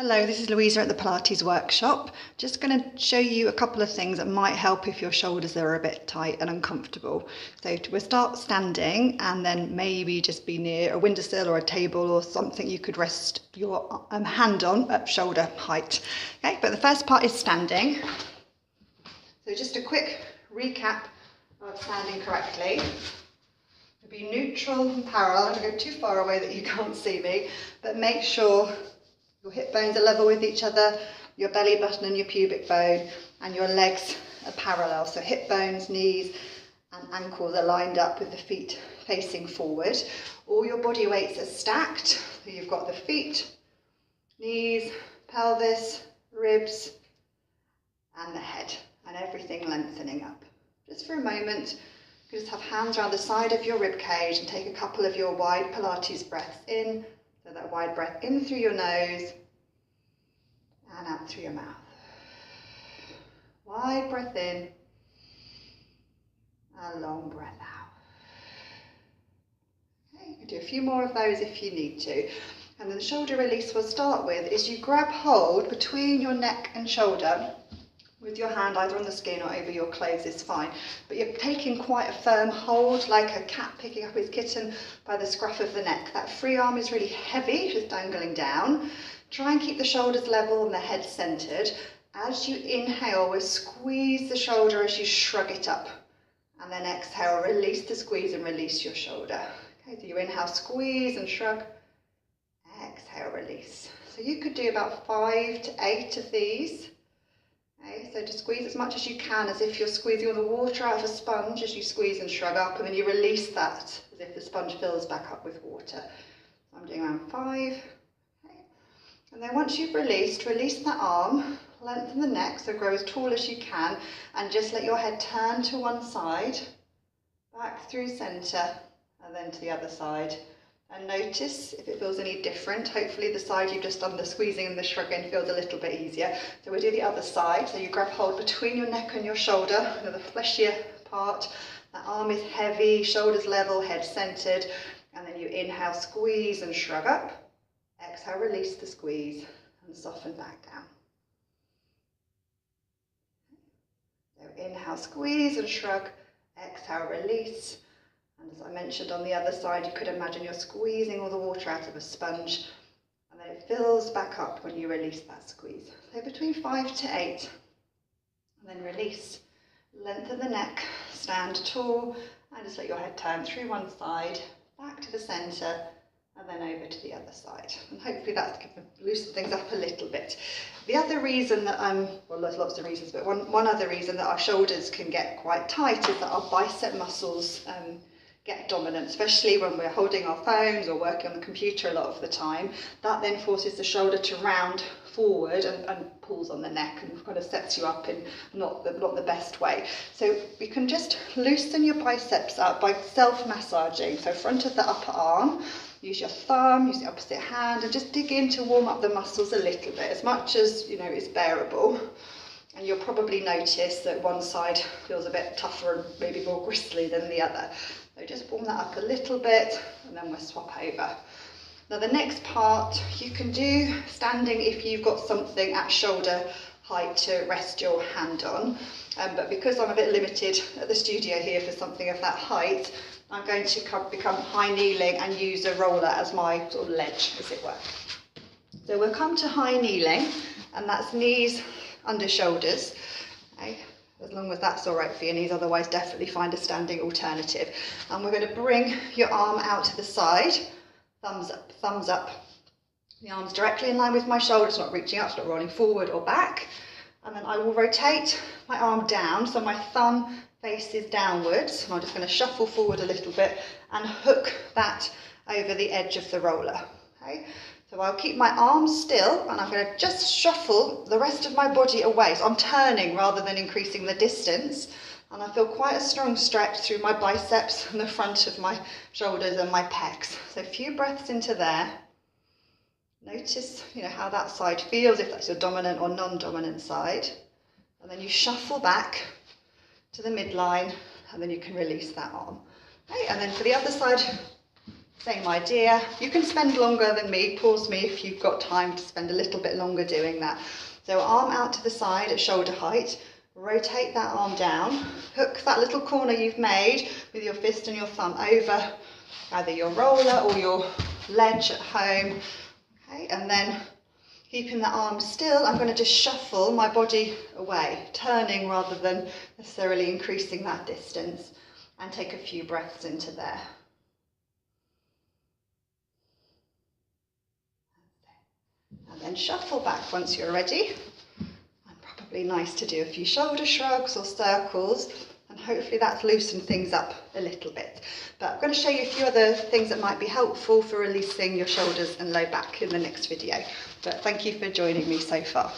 Hello, this is Louisa at the Pilates workshop. Just going to show you a couple of things that might help if your shoulders are a bit tight and uncomfortable. So we'll start standing and then maybe just be near a windowsill or a table or something you could rest your hand on at shoulder height. Okay, but the first part is standing. So just a quick recap of standing correctly. Be neutral and parallel. I don't go too far away that you can't see me, but make sure your hip bones are level with each other, your belly button and your pubic bone, and your legs are parallel. So hip bones, knees and ankles are lined up with the feet facing forward. All your body weights are stacked. So you've got the feet, knees, pelvis, ribs and the head, and everything lengthening up. Just for a moment, you just have hands around the side of your rib cage and take a couple of your wide Pilates breaths in. So that wide breath in through your nose and out through your mouth. Wide breath in and long breath out. Okay, you can do a few more of those if you need to. And then the shoulder release we'll start with is you grab hold between your neck and shoulder with your hand either on the skin or over your clothes is fine, but you're taking quite a firm hold like a cat picking up his kitten by the scruff of the neck. That free arm is really heavy, just dangling down. Try and keep the shoulders level and the head centered. As you inhale, we'll squeeze the shoulder as you shrug it up, and then exhale, release the squeeze and release your shoulder. Okay, so you inhale, squeeze and shrug, exhale, release. So you could do about 5 to 8 of these. Okay, so just squeeze as much as you can, as if you're squeezing all the water out of a sponge as you squeeze and shrug up, and then you release that as if the sponge fills back up with water. So I'm doing around 5. Okay. And then once you've released, release that arm, lengthen the neck, so grow as tall as you can, and just let your head turn to one side, back through centre, and then to the other side. And notice if it feels any different. Hopefully the side you've just done the squeezing and the shrugging feels a little bit easier. So we'll do the other side. So you grab hold between your neck and your shoulder, the fleshier part. That arm is heavy, shoulders level, head centered. And then you inhale, squeeze and shrug up. Exhale, release the squeeze and soften back down. So inhale, squeeze and shrug. Exhale, release. And as I mentioned on the other side, you could imagine you're squeezing all the water out of a sponge, and then it fills back up when you release that squeeze. So between 5 to 8, and then release. Lengthen the neck, stand tall, and just let your head turn through one side, back to the centre, and then over to the other side. And hopefully that's going to loosen things up a little bit. The other reason that well, there's lots of reasons, but one other reason that our shoulders can get quite tight is that our bicep muscles get dominant, especially when we're holding our phones or working on the computer a lot of the time. That then forces the shoulder to round forward and pulls on the neck and kind of sets you up in not the best way. So we can just loosen your biceps up by self-massaging. So front of the upper arm, use your thumb, use the opposite hand, and just dig in to warm up the muscles a little bit, as much as is bearable. And you'll probably notice that one side feels a bit tougher and maybe more gristly than the other. So just warm that up a little bit, and then we'll swap over. Now the next part you can do standing if you've got something at shoulder height to rest your hand on. But because I'm a bit limited at the studio here for something of that height, I'm going to become high kneeling and use a roller as my sort of ledge, as it were. So we'll come to high kneeling, and that's knees under shoulders. Okay. As long as that's all right for your knees, otherwise definitely find a standing alternative. And we're going to bring your arm out to the side, thumbs up, thumbs up. The arm's directly in line with my shoulders, not reaching up, it's not rolling forward or back. And then I will rotate my arm down, so my thumb faces downwards. And I'm just going to shuffle forward a little bit and hook that over the edge of the roller. Okay? So I'll keep my arms still, and I'm going to just shuffle the rest of my body away. So I'm turning rather than increasing the distance. And I feel quite a strong stretch through my biceps and the front of my shoulders and my pecs. So a few breaths into there. Notice, how that side feels, if that's your dominant or non-dominant side. And then you shuffle back to the midline, and then you can release that arm. Okay, and then for the other side, Same idea. You can spend longer than me. Pause me if you've got time to spend a little bit longer doing that. So arm out to the side at shoulder height. Rotate that arm down. Hook that little corner you've made with your fist and your thumb over either your roller or your ledge at home. Okay, and then keeping the arm still, I'm going to just shuffle my body away, turning rather than necessarily increasing that distance, and take a few breaths into there. And then shuffle back once you're ready. And probably nice to do a few shoulder shrugs or circles, and hopefully that's loosened things up a little bit. But I'm going to show you a few other things that might be helpful for releasing your shoulders and low back in the next video. But thank you for joining me so far.